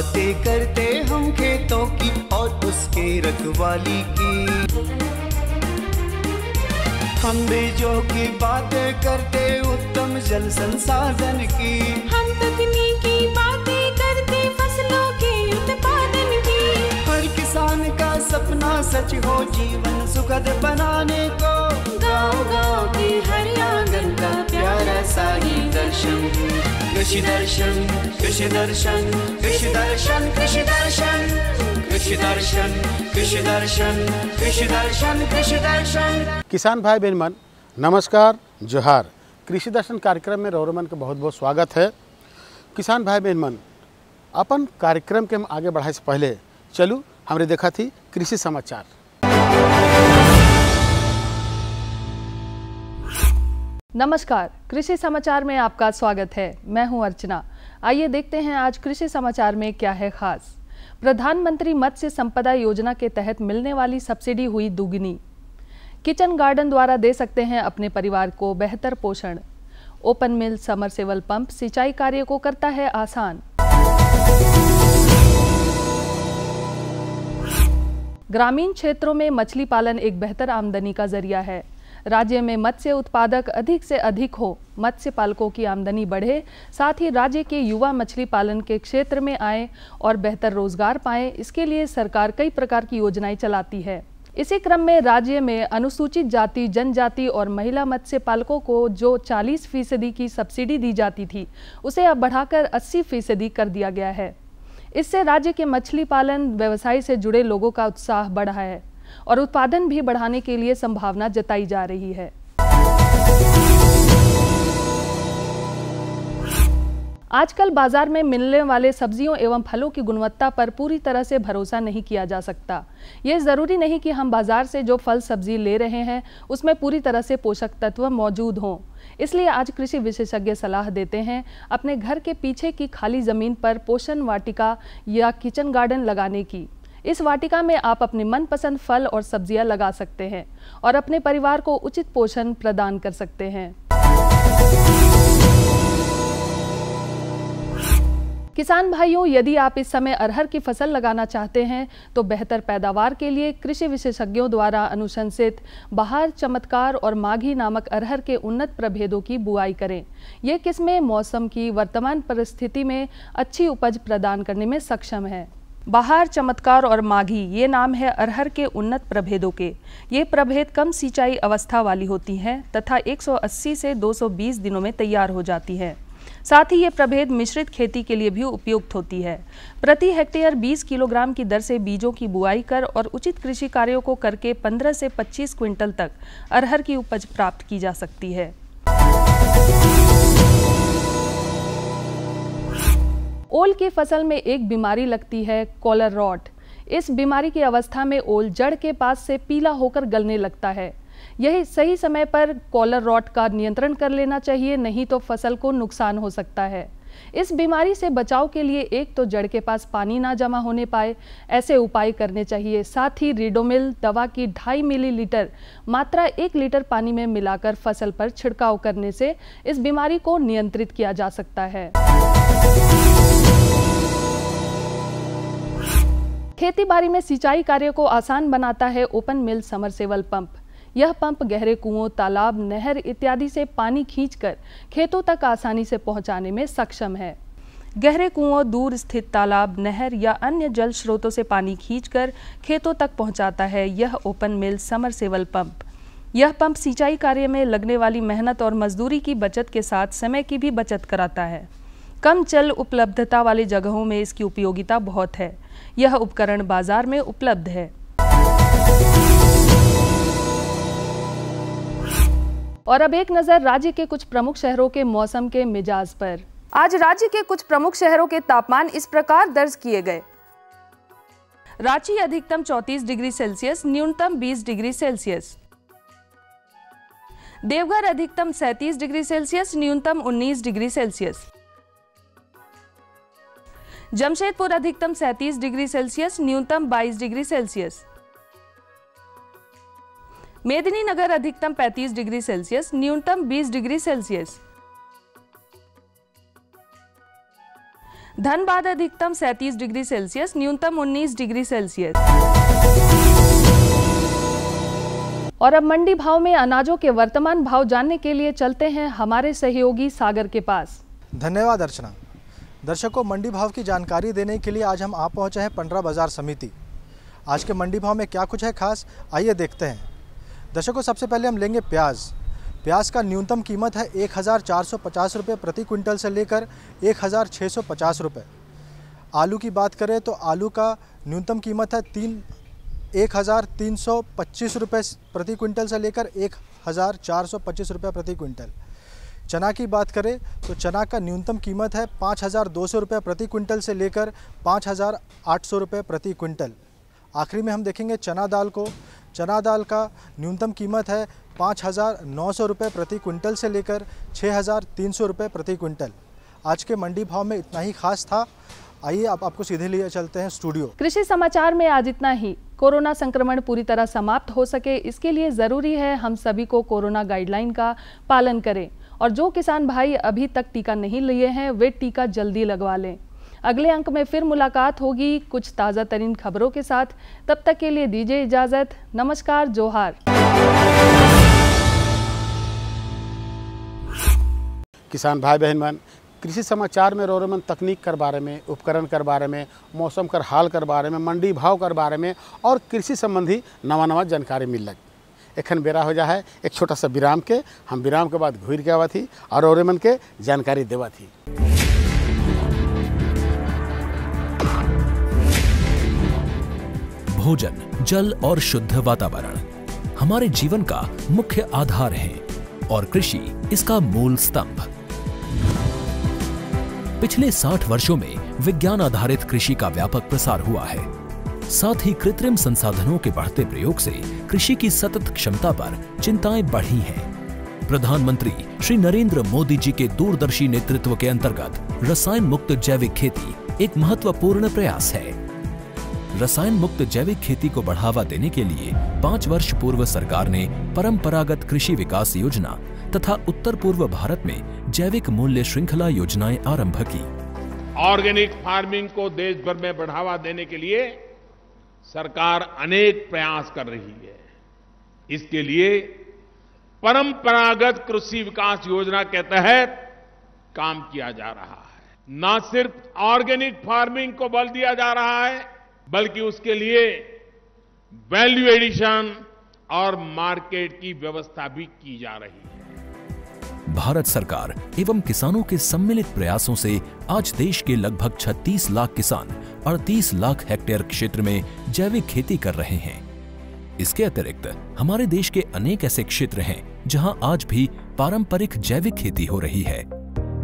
बातें करते हम खेतों की और उसके रखवाली की। हम बीजों की बातें करते उत्तम जल संसाधन की। हम तकनीकी बातें करते फसलों के उत्पादन की। हर किसान का सपना सच हो जीवन सुखद बनाने को। गाँव-गाँव के हर आंगन का प्यारा सा ही दर्शन। कृषि दर्शन, कृषि दर्शन, कृषि दर्शन, कृषि दर्शन, कृषि दर्शन, कृषि दर्शन, कृषि दर्शन, कृषि दर्शन। किसान भाई बहन मन नमस्कार, जोहार। कृषि दर्शन कार्यक्रम में रौरमन का बहुत बहुत स्वागत है। किसान भाई बहन मन, अपन कार्यक्रम के हम आगे बढ़ाए से पहले चलू हमने देखा थी कृषि समाचार। नमस्कार, कृषि समाचार में आपका स्वागत है। मैं हूं अर्चना। आइए देखते हैं आज कृषि समाचार में क्या है खास। प्रधानमंत्री मत्स्य संपदा योजना के तहत मिलने वाली सब्सिडी हुई दुगनी। किचन गार्डन द्वारा दे सकते हैं अपने परिवार को बेहतर पोषण। ओपन मिल समरसेबल पंप सिंचाई कार्य को करता है आसान। ग्रामीण क्षेत्रों में मछली पालन एक बेहतर आमदनी का जरिया है। राज्य में मत्स्य उत्पादक अधिक से अधिक हो, मत्स्य पालकों की आमदनी बढ़े, साथ ही राज्य के युवा मछली पालन के क्षेत्र में आए और बेहतर रोजगार पाएं, इसके लिए सरकार कई प्रकार की योजनाएं चलाती है। इसी क्रम में राज्य में अनुसूचित जाति, जनजाति और महिला मत्स्य पालकों को जो 40% की सब्सिडी दी जाती थी, उसे अब बढ़ाकर 80% कर दिया गया है। इससे राज्य के मछली पालन व्यवसाय से जुड़े लोगों का उत्साह बढ़ा है और उत्पादन भी बढ़ाने के लिए संभावना जताई जा रही है। आजकल बाजार में मिलने वाले सब्जियों एवं फलों की गुणवत्ता पर पूरी तरह से भरोसा नहीं किया जा सकता। ये जरूरी नहीं कि हम बाजार से जो फल सब्जी ले रहे हैं उसमें पूरी तरह से पोषक तत्व मौजूद हों। इसलिए आज कृषि विशेषज्ञ सलाह देते हैं अपने घर के पीछे की खाली जमीन पर पोषण वाटिका या किचन गार्डन लगाने की। इस वाटिका में आप अपने मनपसंद फल और सब्जियां लगा सकते हैं और अपने परिवार को उचित पोषण प्रदान कर सकते हैं। किसान भाइयों, यदि आप इस समय अरहर की फसल लगाना चाहते हैं तो बेहतर पैदावार के लिए कृषि विशेषज्ञों द्वारा अनुशंसित बहार, चमत्कार और माघी नामक अरहर के उन्नत प्रभेदों की बुआई करें। ये किस्में मौसम की वर्तमान परिस्थिति में अच्छी उपज प्रदान करने में सक्षम है। बहार, चमत्कार और माघी ये नाम है अरहर के उन्नत प्रभेदों के। ये प्रभेद कम सिंचाई अवस्था वाली होती हैं तथा 180 से 220 दिनों में तैयार हो जाती है। साथ ही ये प्रभेद मिश्रित खेती के लिए भी उपयुक्त होती है। प्रति हेक्टेयर 20 किलोग्राम की दर से बीजों की बुआई कर और उचित कृषि कार्यों को करके 15 से 25 क्विंटल तक अरहर की उपज प्राप्त की जा सकती है। ओल की फसल में एक बीमारी लगती है, कॉलर रॉट। इस बीमारी की अवस्था में ओल जड़ के पास से पीला होकर गलने लगता है। यही सही समय पर कॉलर रॉट का नियंत्रण कर लेना चाहिए, नहीं तो फसल को नुकसान हो सकता है। इस बीमारी से बचाव के लिए एक तो जड़ के पास पानी ना जमा होने पाए, ऐसे उपाय करने चाहिए। साथ ही रिडोमिल दवा की 2.5 मिलीलीटर मात्रा 1 लीटर पानी में मिलाकर फसल पर छिड़काव करने से इस बीमारी को नियंत्रित किया जा सकता है। खेती बाड़ी में सिंचाई कार्य को आसान बनाता है ओपन मिल समरसेबल पंप। यह पंप गहरे कुओं, तालाब, नहर इत्यादि से पानी खींचकर खेतों तक आसानी से पहुंचाने में सक्षम है। गहरे कुओं, दूर स्थित तालाब, नहर या अन्य जल स्रोतों से पानी खींचकर खेतों तक पहुंचाता है यह ओपन मिल समरसेबल पंप। यह पंप सिंचाई कार्य में लगने वाली मेहनत और मजदूरी की बचत के साथ समय की भी बचत कराता है। कम जल उपलब्धता वाली जगहों में इसकी उपयोगिता बहुत है। यह उपकरण बाजार में उपलब्ध है। और अब एक नजर राज्य के कुछ प्रमुख शहरों के मौसम के मिजाज पर। आज राज्य के कुछ प्रमुख शहरों के तापमान इस प्रकार दर्ज किए गए। रांची अधिकतम 34 डिग्री सेल्सियस, न्यूनतम 20 डिग्री सेल्सियस। देवघर अधिकतम 37 डिग्री सेल्सियस, न्यूनतम 19 डिग्री सेल्सियस। जमशेदपुर अधिकतम 37 डिग्री सेल्सियस, न्यूनतम 22 डिग्री सेल्सियस। मेदिनीनगर अधिकतम 35 डिग्री सेल्सियस, न्यूनतम 20 डिग्री सेल्सियस। धनबाद अधिकतम 37 डिग्री सेल्सियस, न्यूनतम 19 डिग्री सेल्सियस। और अब मंडी भाव में अनाजों के वर्तमान भाव जानने के लिए चलते हैं हमारे सहयोगी सागर के पास। धन्यवाद अर्चना। दर्शकों, मंडी भाव की जानकारी देने के लिए आज हम आ पहुंचे हैं पंडरा बाजार समिति। आज के मंडी भाव में क्या कुछ है खास, आइए देखते हैं। दर्शकों, सबसे पहले हम लेंगे प्याज। प्याज का न्यूनतम कीमत है 1450 रुपये प्रति क्विंटल से लेकर 1650 रुपये। आलू की बात करें तो आलू का न्यूनतम कीमत है 1325 रुपये प्रति क्विंटल से लेकर 1425 रुपये प्रति क्विंटल। चना की बात करें तो चना का न्यूनतम कीमत है 5200 रुपये प्रति क्विंटल से लेकर 5800 रुपये प्रति क्विंटल। आखिरी में हम देखेंगे चना दाल को। चना दाल का न्यूनतम कीमत है 5900 रुपये प्रति क्विंटल से लेकर 6300 रुपये प्रति क्विंटल। आज के मंडी भाव में इतना ही खास था। आइए अब आपको सीधे लिए चलते हैं स्टूडियो। कृषि समाचार में आज इतना ही। कोरोना संक्रमण पूरी तरह समाप्त हो सके, इसके लिए ज़रूरी है हम सभी को कोरोना गाइडलाइन का पालन करें। और जो किसान भाई अभी तक टीका नहीं लिए हैं वे टीका जल्दी लगवा लें। अगले अंक में फिर मुलाकात होगी कुछ ताज़ा तरीन खबरों के साथ। तब तक के लिए दीजिए इजाज़त। नमस्कार, जोहार। किसान भाई बहन मन, कृषि समाचार में रोरमन तकनीक कर बारे में, उपकरण कर बारे में, मौसम कर हाल कर बारे में, मंडी भाव कर बारे में और कृषि संबंधी नवा जानकारी मिल लगी। एखन बेरा हो जा है एक छोटा सा विराम के। हम विराम के बाद घूर के आवा थी और रोरमन के जानकारी देवा थी। भोजन, जल और शुद्ध वातावरण हमारे जीवन का मुख्य आधार है और कृषि इसका मूल स्तंभ। पिछले 60 वर्षों में विज्ञान आधारित कृषि का व्यापक प्रसार हुआ है। साथ ही कृत्रिम संसाधनों के बढ़ते प्रयोग से कृषि की सतत क्षमता पर चिंताएं बढ़ी हैं। प्रधानमंत्री श्री नरेंद्र मोदी जी के दूरदर्शी नेतृत्व के अंतर्गत रसायन मुक्त जैविक खेती एक महत्वपूर्ण प्रयास है। रसायन मुक्त जैविक खेती को बढ़ावा देने के लिए 5 वर्ष पूर्व सरकार ने परंपरागत कृषि विकास योजना तथा उत्तर पूर्व भारत में जैविक मूल्य श्रृंखला योजनाएं आरंभ की। ऑर्गेनिक फार्मिंग को देश भर में बढ़ावा देने के लिए सरकार अनेक प्रयास कर रही है। इसके लिए परंपरागत कृषि विकास योजना के तहत काम किया जा रहा है। न सिर्फ ऑर्गेनिक फार्मिंग को बल दिया जा रहा है, बल्कि उसके लिए वैल्यू एडिशन और मार्केट की व्यवस्था भी की जा रही है। भारत सरकार एवं किसानों के सम्मिलित प्रयासों से आज देश के लगभग 36 लाख किसान 38 लाख हेक्टेयर क्षेत्र में जैविक खेती कर रहे हैं। इसके अतिरिक्त हमारे देश के अनेक ऐसे क्षेत्र हैं जहां आज भी पारंपरिक जैविक खेती हो रही है।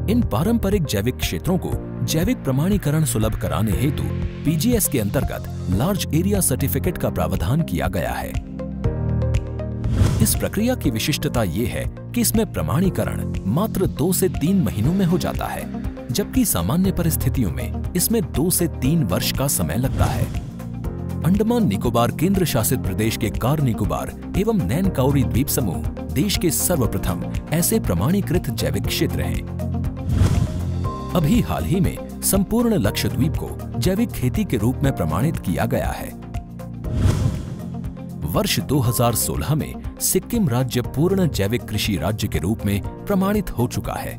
इन पारंपरिक जैविक क्षेत्रों को जैविक प्रमाणीकरण सुलभ कराने हेतु पीजीएस के अंतर्गत लार्ज एरिया सर्टिफिकेट का प्रावधान किया गया है। इस प्रक्रिया की विशिष्टता ये है कि इसमें प्रमाणीकरण मात्र 2 से 3 महीनों में हो जाता है, जबकि सामान्य परिस्थितियों में इसमें 2 से 3 वर्ष का समय लगता है। अंडमान निकोबार केंद्र शासित प्रदेश के कार निकोबार एवं नैन काउरी द्वीप समूह देश के सर्वप्रथम ऐसे प्रमाणीकृत जैविक क्षेत्र हैं। अभी हाल ही में संपूर्ण लक्षद्वीप को जैविक खेती के रूप में प्रमाणित किया गया है। वर्ष 2016 में सिक्किम राज्य पूर्ण जैविक कृषि राज्य के रूप में प्रमाणित हो चुका है।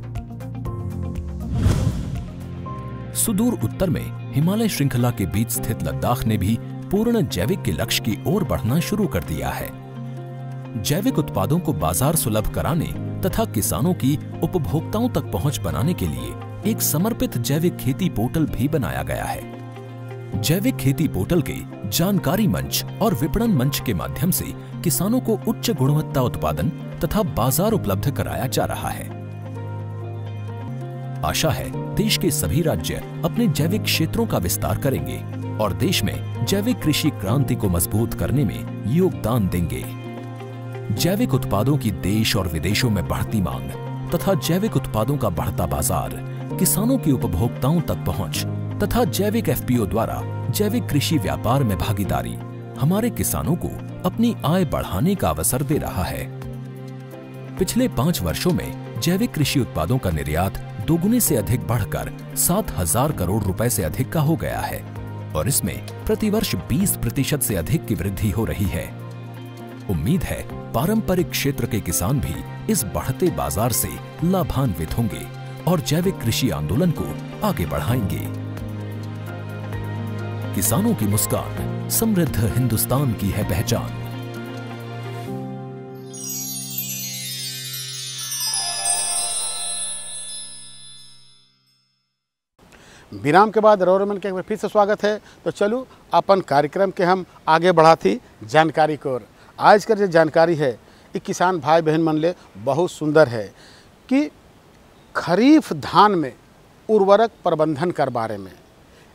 सुदूर उत्तर में हिमालय श्रृंखला के बीच स्थित लद्दाख ने भी पूर्ण जैविक के लक्ष्य की ओर बढ़ना शुरू कर दिया है। जैविक उत्पादों को बाजार सुलभ कराने तथा किसानों की उपभोक्ताओं तक पहुंच बनाने के लिए एक समर्पित जैविक खेती पोर्टल भी बनाया गया है। जैविक खेती पोर्टल के जानकारी मंच और विपणन मंच के माध्यम से किसानों को उच्च गुणवत्ता उत्पादन तथा बाजार उपलब्ध कराया जा रहा है। आशा है देश के सभी राज्य अपने जैविक क्षेत्रों का विस्तार करेंगे और देश में जैविक कृषि क्रांति को मजबूत करने में योगदान देंगे। जैविक उत्पादों की देश और विदेशों में बढ़ती मांग तथा जैविक उत्पादों का बढ़ता बाजार, किसानों की उपभोक्ताओं तक पहुंच तथा जैविक एफपीओ द्वारा जैविक कृषि व्यापार में भागीदारी हमारे किसानों को अपनी आय बढ़ाने का अवसर दे रहा है। पिछले 5 वर्षों में जैविक कृषि उत्पादों का निर्यात दोगुने से अधिक बढ़कर 7,000 करोड़ रुपए से अधिक का हो गया है और इसमें प्रतिवर्ष 20% से अधिक की वृद्धि हो रही है। उम्मीद है पारंपरिक क्षेत्र के किसान भी इस बढ़ते बाजार से लाभान्वित होंगे और जैविक कृषि आंदोलन को आगे बढ़ाएंगे। किसानों की मुस्कान समृद्ध हिंदुस्तान की है पहचान। विराम के बाद रौरमन के एक बार फिर से स्वागत है। तो चलो अपन कार्यक्रम के हम आगे बढ़ाती जानकारी को। आज का जो जानकारी है ये किसान भाई बहन मन ले बहुत सुंदर है कि खरीफ धान में उर्वरक प्रबंधन कर बारे में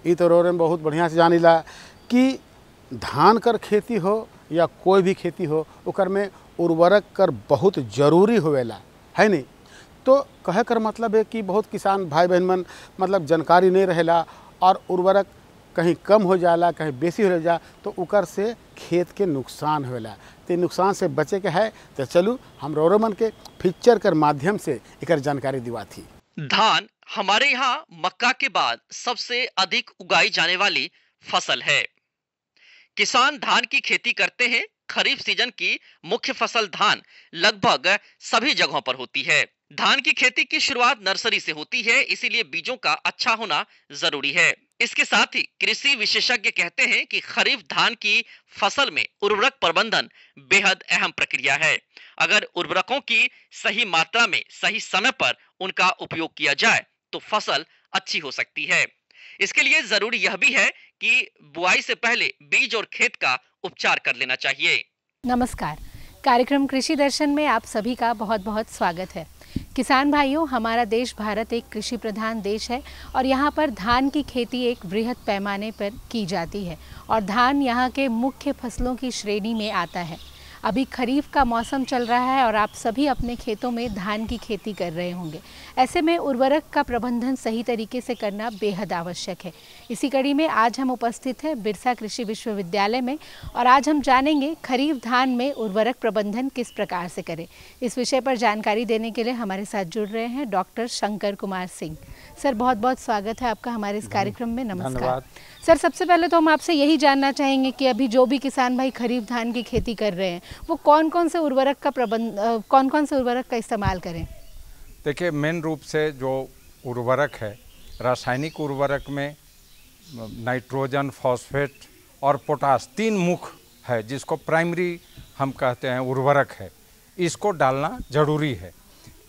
ये तो रौरम बहुत बढ़िया से जानिला कि धान कर खेती हो या कोई भी खेती हो ओकर में उर्वरक कर बहुत जरूरी होवेला है नहीं। तो कहे कर मतलब है कि बहुत किसान भाई बहन मन मतलब जानकारी नहीं रहेला और उर्वरक कहीं कम हो जाला कहीं बेसी हो जा तो उकर से खेत के नुकसान होला। तो नुकसान से बचे के है तो चलू हम रौरमन के पिक्चर कर माध्यम से एकर जानकारी दिवा थी। धान हमारे यहाँ मक्का के बाद सबसे अधिक उगाई जाने वाली फसल है। किसान धान की खेती करते हैं। खरीफ सीजन की मुख्य फसल धान लगभग सभी जगहों पर होती है। धान की खेती की शुरुआत नर्सरी से होती है, इसीलिए बीजों का अच्छा होना जरूरी है। इसके साथ ही कृषि विशेषज्ञ कहते हैं कि खरीफ धान की फसल में उर्वरक प्रबंधन बेहद अहम प्रक्रिया है। अगर उर्वरकों की सही मात्रा में सही समय पर उनका उपयोग किया जाए तो फसल अच्छी हो सकती है। इसके लिए जरूरी यह भी है कि बुआई से पहले बीज और खेत का उपचार कर लेना चाहिए। नमस्कार, कार्यक्रम कृषि दर्शन में आप सभी का बहुत बहुत स्वागत है। किसान भाइयों, हमारा देश भारत एक कृषि प्रधान देश है और यहाँ पर धान की खेती एक वृहद पैमाने पर की जाती है और धान यहाँ के मुख्य फसलों की श्रेणी में आता है। अभी खरीफ का मौसम चल रहा है और आप सभी अपने खेतों में धान की खेती कर रहे होंगे। ऐसे में उर्वरक का प्रबंधन सही तरीके से करना बेहद आवश्यक है। इसी कड़ी में आज हम उपस्थित हैं बिरसा कृषि विश्वविद्यालय में और आज हम जानेंगे खरीफ धान में उर्वरक प्रबंधन किस प्रकार से करें। इस विषय पर जानकारी देने के लिए हमारे साथ जुड़ रहे हैं डॉक्टर शंकर कुमार सिंह। सर, बहुत बहुत स्वागत है आपका हमारे इस कार्यक्रम में। नमस्कार सर। सबसे पहले तो हम आपसे यही जानना चाहेंगे कि अभी जो भी किसान भाई खरीफ धान की खेती कर रहे हैं वो कौन कौन से उर्वरक का इस्तेमाल करें। देखिए, मेन रूप से जो उर्वरक है, रासायनिक उर्वरक में नाइट्रोजन, फॉस्फेट और पोटास 3 मुख्य है जिसको प्राइमरी हम कहते हैं उर्वरक है। इसको डालना जरूरी है।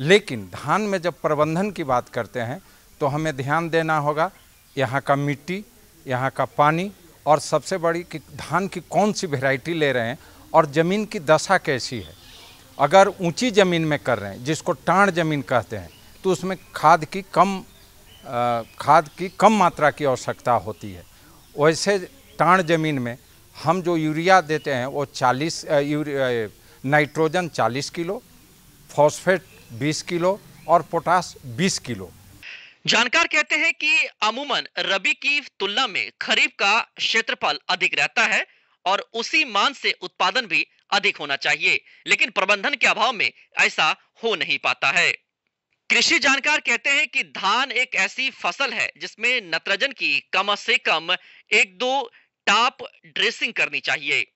लेकिन धान में जब प्रबंधन की बात करते हैं तो हमें ध्यान देना होगा यहाँ का मिट्टी, यहाँ का पानी और सबसे बड़ी कि धान की कौन सी वैरायटी ले रहे हैं और ज़मीन की दशा कैसी है। अगर ऊंची ज़मीन में कर रहे हैं जिसको टाण ज़मीन कहते हैं तो उसमें खाद की कम मात्रा की आवश्यकता होती है। वैसे टाण ज़मीन में हम जो यूरिया देते हैं वो नाइट्रोजन 40 किलो, फॉस्फेट 20 किलो और पोटास 20 किलो। जानकार कहते हैं कि अमूमन रबी की तुलना में खरीफ का क्षेत्रफल अधिक रहता है और उसी मान से उत्पादन भी अधिक होना चाहिए, लेकिन प्रबंधन के अभाव में ऐसा हो नहीं पाता है। कृषि जानकार कहते हैं कि धान एक ऐसी फसल है जिसमें नाइट्रोजन की कम से कम 1-2 टॉप ड्रेसिंग करनी चाहिए।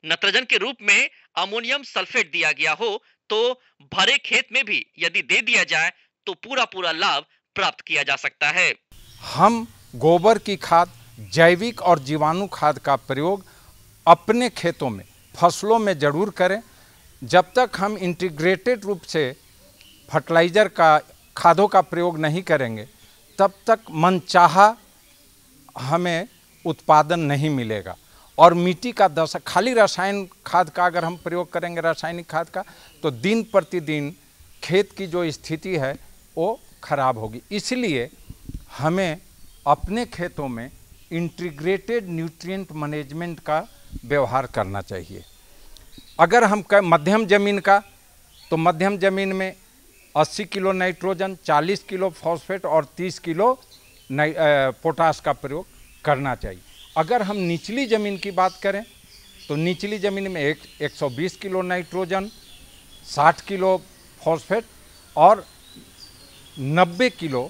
नाइट्रोजन के रूप में अमोनियम सल्फेट दिया गया हो तो भरे खेत में भी यदि दे दिया जाए तो पूरा लाभ प्राप्त किया जा सकता है। हम गोबर की खाद, जैविक और जीवाणु खाद का प्रयोग अपने खेतों में, फसलों में जरूर करें। जब तक हम इंटीग्रेटेड रूप से फर्टिलाइज़र का, खादों का प्रयोग नहीं करेंगे तब तक मनचाहा हमें उत्पादन नहीं मिलेगा। और मिट्टी का दशा, खाली रासायनिक खाद का अगर हम प्रयोग करेंगे, रासायनिक खाद का, तो दिन प्रतिदिन खेत की जो स्थिति है वो खराब होगी। इसलिए हमें अपने खेतों में इंटीग्रेटेड न्यूट्रिएंट मैनेजमेंट का व्यवहार करना चाहिए। अगर हम मध्यम ज़मीन का, तो मध्यम ज़मीन में 80 किलो नाइट्रोजन, 40 किलो फॉस्फेट और 30 किलो पोटास का प्रयोग करना चाहिए। अगर हम निचली ज़मीन की बात करें तो निचली ज़मीन में 120 किलो नाइट्रोजन, 60 किलो फॉस्फेट और 90 किलो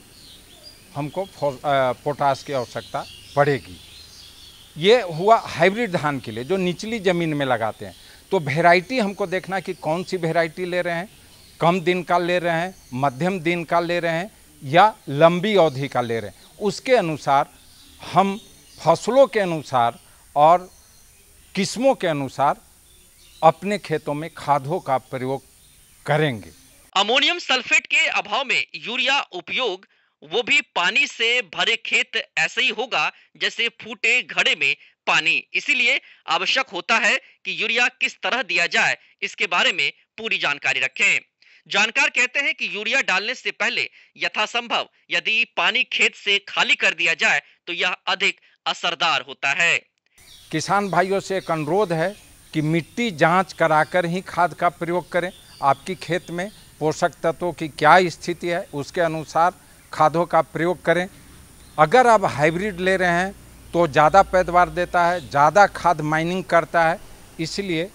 हमको पोटास की आवश्यकता पड़ेगी। ये हुआ हाइब्रिड धान के लिए जो निचली ज़मीन में लगाते हैं। तो वैरायटी हमको देखना कि कौन सी वैरायटी ले रहे हैं, कम दिन का ले रहे हैं, मध्यम दिन का ले रहे हैं या लंबी अवधि का ले रहे हैं। उसके अनुसार हम फसलों के अनुसार और किस्मों के अनुसार अपने खेतों में खादों का प्रयोग करेंगे। अमोनियम सल्फेट के अभाव में यूरिया उपयोग, वो भी पानी से भरे खेत, ऐसे ही होगा जैसे फूटे घड़े में पानी। इसीलिए आवश्यक होता है कि यूरिया किस तरह दिया जाए, इसके बारे में पूरी जानकारी रखें। जानकार कहते हैं कि यूरिया डालने से पहले यथासंभव यदि पानी खेत से खाली कर दिया जाए तो यह अधिक असरदार होता है। किसान भाइयों से एक अनुरोध है कि मिट्टी जांच कराकर ही खाद का प्रयोग करें। आपकी खेत में पोषक तत्वों की क्या स्थिति है, उसके अनुसार खादों का प्रयोग करें। अगर आप हाइब्रिड ले रहे हैं तो ज़्यादा पैदावार देता है, ज़्यादा खाद माइनिंग करता है, इसलिए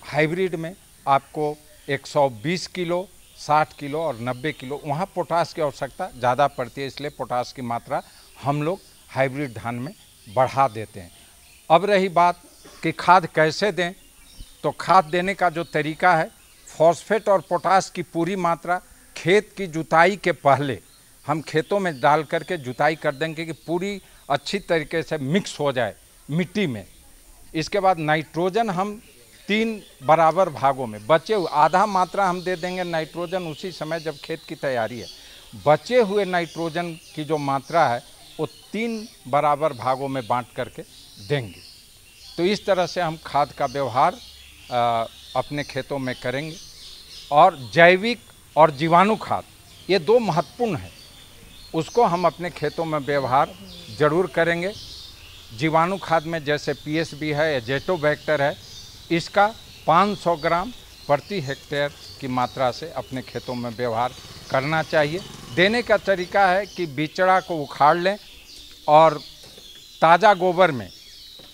हाइब्रिड में आपको 120 किलो, 60 किलो और 90 किलो वहाँ पोटास की आवश्यकता ज़्यादा पड़ती है, इसलिए पोटास की मात्रा हम लोग हाइब्रिड धान में बढ़ा देते हैं। अब रही बात कि खाद कैसे दें, तो खाद देने का जो तरीका है, फॉस्फेट और पोटास की पूरी मात्रा खेत की जुताई के पहले हम खेतों में डाल करके जुताई कर देंगे कि पूरी अच्छी तरीके से मिक्स हो जाए मिट्टी में। इसके बाद नाइट्रोजन हम 3 बराबर भागों में, बचे हुए आधा मात्रा हम दे देंगे नाइट्रोजन उसी समय जब खेत की तैयारी है। बचे हुए नाइट्रोजन की जो मात्रा है वो 3 बराबर भागों में बांट करके देंगे। तो इस तरह से हम खाद का व्यवहार अपने खेतों में करेंगे। और जैविक और जीवाणु खाद, ये 2 महत्वपूर्ण है, उसको हम अपने खेतों में व्यवहार जरूर करेंगे। जीवाणु खाद में जैसे पीएसबी है, एजेटोबैक्टर है, इसका 500 ग्राम प्रति हेक्टेयर की मात्रा से अपने खेतों में व्यवहार करना चाहिए। देने का तरीका है कि बिचड़ा को उखाड़ लें और ताज़ा गोबर में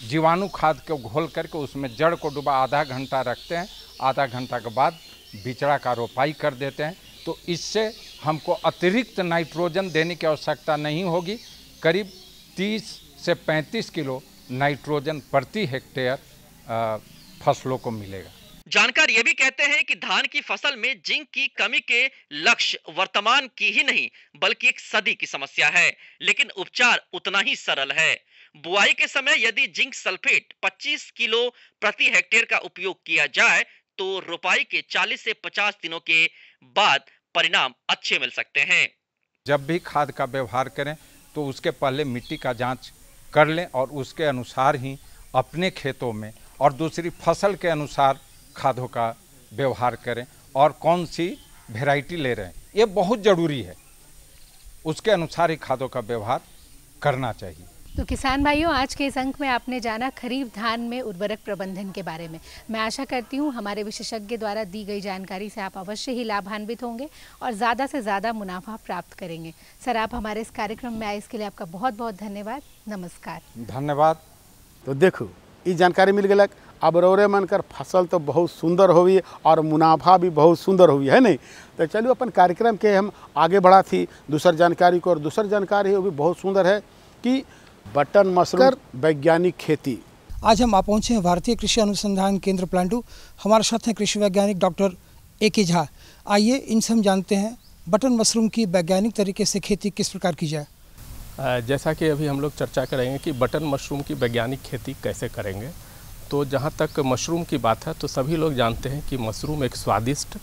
जीवाणु खाद को घोल करके उसमें जड़ को डुबा आधा घंटा रखते हैं। आधा घंटा के बाद बिचड़ा का रोपाई कर देते हैं। तो इससे हमको अतिरिक्त नाइट्रोजन देने की आवश्यकता नहीं होगी। करीब 30 से 35 किलो नाइट्रोजन प्रति हेक्टेयर फसलों को मिलेगा। जानकार ये भी कहते हैं कि धान की फसल में जिंक की कमी के लक्ष्य वर्तमान की ही नहीं बल्कि एक सदी की समस्या है, लेकिन उपचार उतना ही सरल है। बुआई के समय यदि जिंक सल्फेट 25 किलो प्रति हेक्टेयर का उपयोग किया जाए तो रोपाई के 40 से 50 दिनों के बाद परिणाम अच्छे मिल सकते हैं। जब भी खाद का व्यवहार करें तो उसके पहले मिट्टी का जांच कर लें और उसके अनुसार ही अपने खेतों में और दूसरी फसल के अनुसार खादों का व्यवहार करें। और कौन सी वैरायटी ले रहे हैं ये बहुत ज़रूरी है, उसके अनुसार ही खादों का व्यवहार करना चाहिए। तो किसान भाइयों, आज के इस अंक में आपने जाना खरीफ धान में उर्वरक प्रबंधन के बारे में। मैं आशा करती हूँ हमारे विशेषज्ञ द्वारा दी गई जानकारी से आप अवश्य ही लाभान्वित होंगे और ज़्यादा से ज़्यादा मुनाफा प्राप्त करेंगे। सर, आप हमारे इस कार्यक्रम में आए इसके लिए आपका बहुत बहुत धन्यवाद। नमस्कार। धन्यवाद। तो देखो ये जानकारी मिल गया। अब रौरे मनकर फसल तो बहुत सुंदर हुई और मुनाफा भी बहुत सुंदर हुई है नहीं। तो चलिए अपन कार्यक्रम के हम आगे बढ़ा थी दूसर जानकारी को, और दूसर जानकारी वो भी बहुत सुंदर है कि बटन मशरूम वैज्ञानिक खेती। आज हम आ पहुँचे हैं भारतीय कृषि अनुसंधान केंद्र प्लांटू। हमारे साथ हैं कृषि वैज्ञानिक डॉक्टर ए.के. झा। आइए इनसे हम जानते हैं बटन मशरूम की वैज्ञानिक तरीके से खेती किस प्रकार की जाए। जैसा कि अभी हम लोग चर्चा करेंगे कि बटन मशरूम की वैज्ञानिक खेती कैसे करेंगे। तो जहाँ तक मशरूम की बात है तो सभी लोग जानते हैं कि मशरूम एक स्वादिष्ट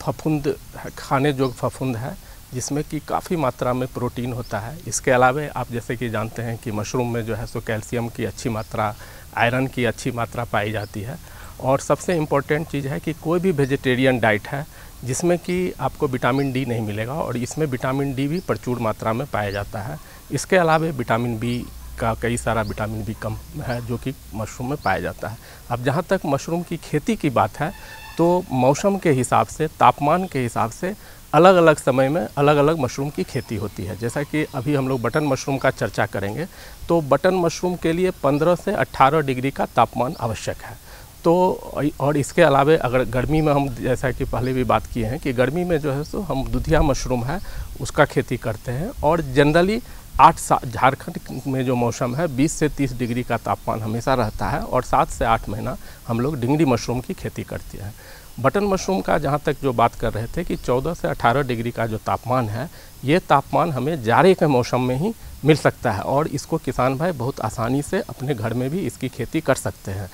फफूंद, खाने योग्य फफूंद है जिसमें कि काफ़ी मात्रा में प्रोटीन होता है। इसके अलावा आप जैसे कि जानते हैं कि मशरूम में जो है सो कैल्शियम की अच्छी मात्रा, आयरन की अच्छी मात्रा पाई जाती है। और सबसे इम्पोर्टेंट चीज़ है कि कोई भी वेजिटेरियन डाइट है जिसमें कि आपको विटामिन डी नहीं मिलेगा, और इसमें विटामिन डी भी प्रचुर मात्रा में पाया जाता है। इसके अलावा विटामिन बी का कई सारा विटामिन बी कम है जो कि मशरूम में पाया जाता है। अब जहाँ तक मशरूम की खेती की बात है तो मौसम के हिसाब से, तापमान के हिसाब से अलग अलग समय में अलग अलग मशरूम की खेती होती है। जैसा कि अभी हम लोग बटन मशरूम का चर्चा करेंगे तो बटन मशरूम के लिए 15 से 18 डिग्री का तापमान आवश्यक है। तो और इसके अलावे अगर गर्मी में हम जैसा कि पहले भी बात किए हैं कि गर्मी में जो है सो हम दुधिया मशरूम है उसका खेती करते हैं। और जनरली झारखंड में जो मौसम है 20 से 30 डिग्री का तापमान हमेशा रहता है और 7 से 8 महीना हम लोग डिंगरी मशरूम की खेती करते हैं। बटन मशरूम का जहाँ तक जो बात कर रहे थे कि 14 से 18 डिग्री का जो तापमान है, ये तापमान हमें जाड़े के मौसम में ही मिल सकता है और इसको किसान भाई बहुत आसानी से अपने घर में भी इसकी खेती कर सकते हैं।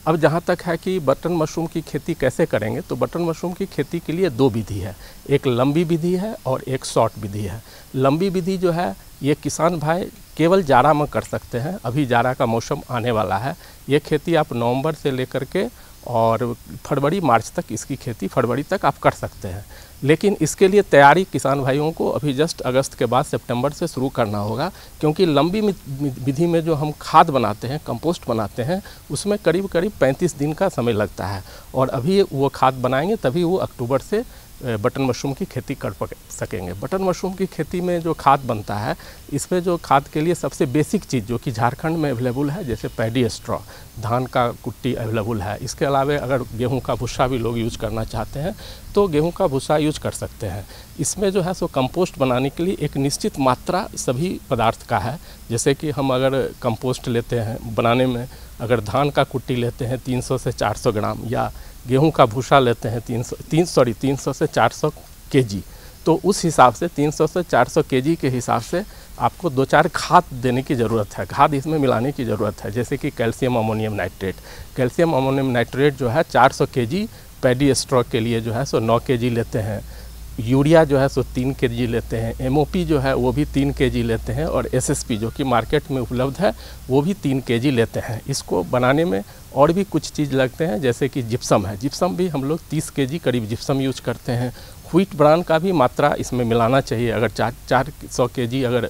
अब जहाँ तक है कि बटन मशरूम की खेती कैसे करेंगे, तो बटन मशरूम की खेती के लिए 2 विधि है, एक लंबी विधि है और एक शॉर्ट विधि है। लंबी विधि जो है ये किसान भाई केवल जाड़ा में कर सकते हैं। अभी जाड़ा का मौसम आने वाला है, ये खेती आप नवंबर से लेकर के और फरवरी मार्च तक इसकी खेती फरवरी तक आप कर सकते हैं। लेकिन इसके लिए तैयारी किसान भाइयों को अभी जस्ट अगस्त के बाद सितंबर से शुरू करना होगा, क्योंकि लंबी विधि में जो हम खाद बनाते हैं, कंपोस्ट बनाते हैं, उसमें करीब 35 दिन का समय लगता है और अभी वो खाद बनाएंगे तभी वो अक्टूबर से बटन मशरूम की खेती कर सकेंगे। बटन मशरूम की खेती में जो खाद बनता है, इसमें जो खाद के लिए सबसे बेसिक चीज़ जो कि झारखंड में अवेलेबल है, जैसे पैडी स्ट्रॉ, धान का कुट्टी अवेलेबल है। इसके अलावा अगर गेहूं का भुस्सा भी लोग यूज करना चाहते हैं तो गेहूं का भुस्सा यूज कर सकते हैं। इसमें जो है सो कंपोस्ट बनाने के लिए एक निश्चित मात्रा सभी पदार्थ का है। जैसे कि हम अगर कंपोस्ट लेते हैं बनाने में, अगर धान का कुट्टी लेते हैं 300 से 400 ग्राम या गेहूं का भूसा लेते हैं 300 से 400 केजी, तो उस हिसाब से 300 से 400 केजी के हिसाब से आपको 2-4 खाद देने की ज़रूरत है, खाद इसमें मिलाने की ज़रूरत है। जैसे कि calcium ammonium nitrate, calcium ammonium nitrate जो है 400 केजी पैडी स्ट्रॉ के लिए जो है सो 9 केजी लेते हैं। यूरिया जो है सो 3 केजी लेते हैं। एमओपी जो है वो भी 3 केजी लेते हैं और एसएसपी जो कि मार्केट में उपलब्ध है वो भी 3 केजी लेते हैं। इसको बनाने में और भी कुछ चीज़ लगते हैं, जैसे कि जिप्सम है, जिप्सम भी हम लोग 30 केजी करीब जिप्सम यूज करते हैं। व्हीट ब्रान का भी मात्रा इसमें मिलाना चाहिए। अगर 400 केजी अगर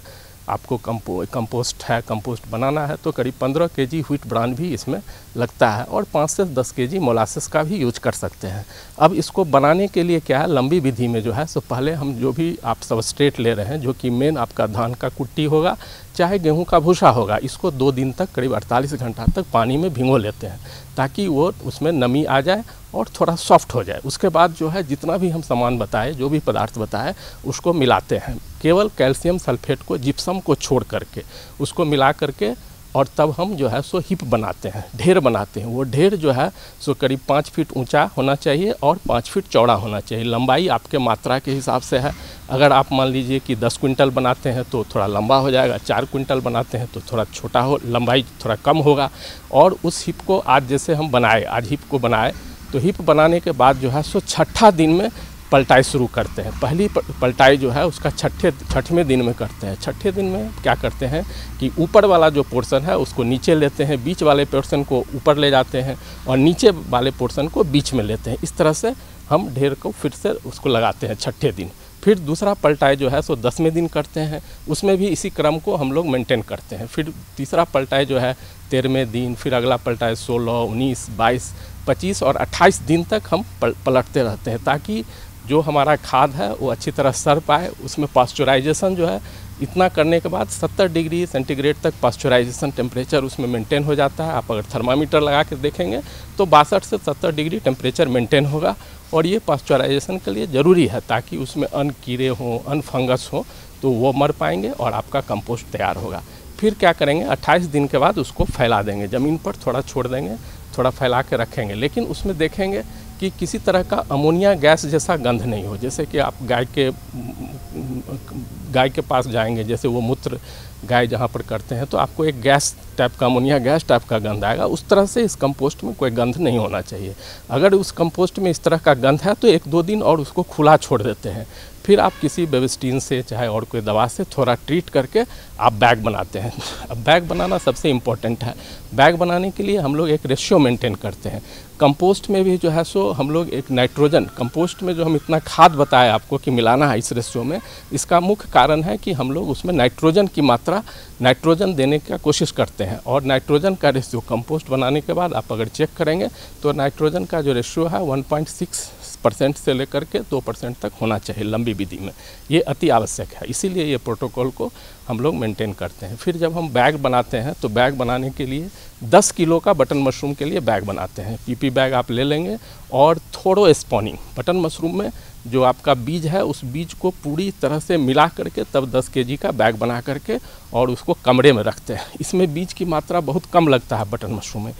आपको कंपोस्ट बनाना है तो करीब 15 केजी व्हीट ब्रान भी इसमें लगता है और 5 से 10 केजी मोलासेस का भी यूज कर सकते हैं। अब इसको बनाने के लिए क्या है, लंबी विधि में जो है सो पहले हम जो भी आप सबस्ट्रेट ले रहे हैं, जो कि मेन आपका धान का कुट्टी होगा चाहे गेहूं का भूसा होगा, इसको 2 दिन तक करीब 48 घंटा तक पानी में भिगो लेते हैं ताकि वो उसमें नमी आ जाए और थोड़ा सॉफ्ट हो जाए। उसके बाद जो है जितना भी हम सामान बताए, जो भी पदार्थ बताए, उसको मिलाते हैं। केवल कैल्शियम सल्फेट को, जिप्सम को छोड़ करके उसको मिला करके और तब हम जो है सो हिप बनाते हैं, ढेर बनाते हैं। वो ढेर जो है सो करीब 5 फीट ऊंचा होना चाहिए और 5 फीट चौड़ा होना चाहिए। लंबाई आपके मात्रा के हिसाब से है। अगर आप मान लीजिए कि 10 क्विंटल बनाते हैं तो थोड़ा लंबा हो जाएगा, 4 क्विंटल बनाते हैं तो थोड़ा छोटा हो, लंबाई थोड़ा कम होगा। और उस हिप को आज जैसे हम बनाए, आज हिप को बनाए तो हिप बनाने के बाद जो है सो 6ठा दिन में पलटाई शुरू करते हैं। पहली पलटाई जो है उसका 6ठवें दिन में करते हैं। 6ठे दिन में क्या करते हैं कि ऊपर वाला जो पोर्शन है उसको नीचे लेते हैं, बीच वाले पोर्शन को ऊपर ले जाते हैं और नीचे वाले पोर्शन को बीच में लेते हैं। इस तरह से हम ढेर को फिर से उसको लगाते हैं 6ठे दिन। फिर दूसरा पलटाई जो है सो 10वें दिन करते हैं, उसमें भी इसी क्रम को हम लोग मेंटेन करते हैं। फिर तीसरा पलटाई जो है 13वें दिन, फिर अगला पलटाई 16, 19, 22, 25 और 28 दिन तक हम पलटते रहते हैं ताकि जो हमारा खाद है वो अच्छी तरह सड़ पाए। उसमें पास्चुराइजेशन जो है, इतना करने के बाद 70 डिग्री सेंटीग्रेड तक पास्चुराइजेशन टेम्परेचर उसमें मेंटेन हो जाता है। आप अगर थर्मामीटर लगा के देखेंगे तो 62 से 70 डिग्री टेम्परेचर मेंटेन होगा और ये पास्चुराइजेशन के लिए ज़रूरी है ताकि उसमें अन्न कीड़े हों, अन्न फंगस हो तो वो मर पाएंगे और आपका कंपोस्ट तैयार होगा। फिर क्या करेंगे, 28 दिन के बाद उसको फैला देंगे, ज़मीन पर थोड़ा छोड़ देंगे, थोड़ा फैला के रखेंगे। लेकिन उसमें देखेंगे कि किसी तरह का अमोनिया गैस जैसा गंध नहीं हो। जैसे कि आप गाय के पास जाएंगे, जैसे वो मूत्र गाय जहाँ पर करते हैं तो आपको एक गैस टाइप का, अमोनिया गैस टाइप का गंध आएगा। उस तरह से इस कंपोस्ट में कोई गंध नहीं होना चाहिए। अगर उस कंपोस्ट में इस तरह का गंध है तो 1-2 दिन और उसको खुला छोड़ देते हैं। फिर आप किसी बेविस्टीन से चाहे और कोई दवा से थोड़ा ट्रीट करके आप बैग बनाते हैं। अब बैग बनाना सबसे इम्पोर्टेंट है। बैग बनाने के लिए हम लोग एक रेशियो मेंटेन करते हैं। कंपोस्ट में भी जो है सो हम लोग एक नाइट्रोजन, कंपोस्ट में जो हम इतना खाद बताए आपको कि मिलाना है इस रेशियो में, इसका मुख्य कारण है कि हम लोग उसमें नाइट्रोजन की मात्रा, नाइट्रोजन देने का कोशिश करते हैं। और नाइट्रोजन का रेशियो कंपोस्ट बनाने के बाद आप अगर चेक करेंगे तो नाइट्रोजन का जो रेशियो है 1.6 1% से लेकर के 2% तक होना चाहिए लंबी विधि में। ये अति आवश्यक है, इसीलिए ये प्रोटोकॉल को हम लोग मेंटेन करते हैं। फिर जब हम बैग बनाते हैं तो बैग बनाने के लिए 10 किलो का बटन मशरूम के लिए बैग बनाते हैं। पीपी बैग आप ले लेंगे और थोड़ो स्पॉनिंग, बटन मशरूम में जो आपका बीज है उस बीज को पूरी तरह से मिला करके तब 10 केजी का बैग बना करके और उसको कमरे में रखते हैं। इसमें बीज की मात्रा बहुत कम लगता है, बटन मशरूम में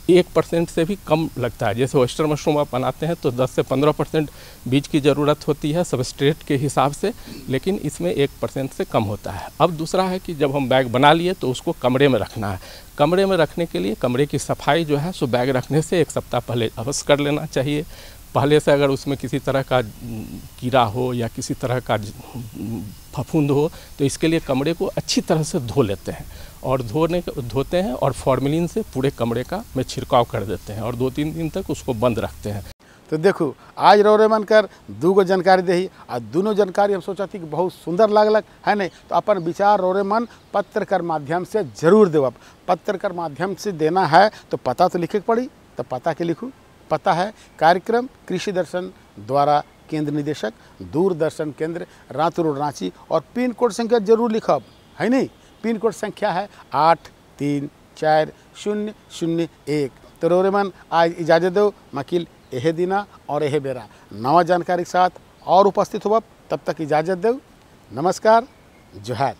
1% से भी कम लगता है। जैसे ऑयस्टर मशरूम आप बनाते हैं तो 10 से 15% बीज की ज़रूरत होती है सबस्ट्रेट के हिसाब से, लेकिन इसमें 1% से कम होता है। अब दूसरा है कि जब हम बैग बना लिए तो उसको कमरे में रखना है। कमरे में रखने के लिए कमरे की सफाई जो है सो बैग रखने से 1 सप्ताह पहले अवश्य कर लेना चाहिए। पहले से अगर उसमें किसी तरह का कीड़ा हो या किसी तरह का फफूंद हो तो इसके लिए कमरे को अच्छी तरह से धो लेते हैं और धोते हैं और फॉर्मेलिन से पूरे कमरे का में छिड़काव कर देते हैं और 2-3 दिन तक उसको बंद रखते हैं। तो देखो आज रौरे मन कर 2 जानकारी दही और दोनों जानकारी हम सोचा थी कि बहुत सुंदर लागलक है नहीं, तो अपन विचार रौरे मन पत्र कर माध्यम से जरूर देव। पत्र कर माध्यम से देना है तो पता तो लिखे पड़ी, तो पता के लिखूँ। पता है कार्यक्रम कृषि दर्शन द्वारा केंद्र निदेशक दूरदर्शन केंद्र रातू रोड रांची और पिन कोड संख्या जरूर लिखब है नहीं। पिन कोड संख्या है 834001। तो रोरे मन आज इजाज़त दो मकील यह दिना और यह बेरा नवा जानकारी के साथ और उपस्थित हुआ। तब तक इजाज़त दो, नमस्कार, जोहार।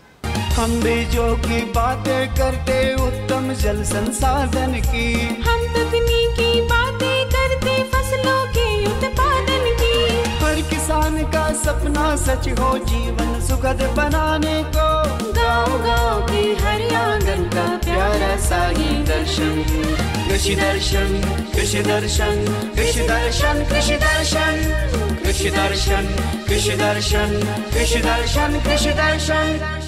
हम बीजों की बातें करते उत्तम जल संसाधन की, हम तकनीकी बातें करते फसलों के उत्पादन की। हर किसान का सपना सच हो जीवन सुखद बनाने को, गाँव-गाँव के हर आंगन का प्यारा सा ये दर्शन। कृषि दर्शन, कृषि दर्शन, कृषि दर्शन, कृषि दर्शन, कृषि दर्शन, कृषि दर्शन, कृषि दर्शन, कृषि दर्शन।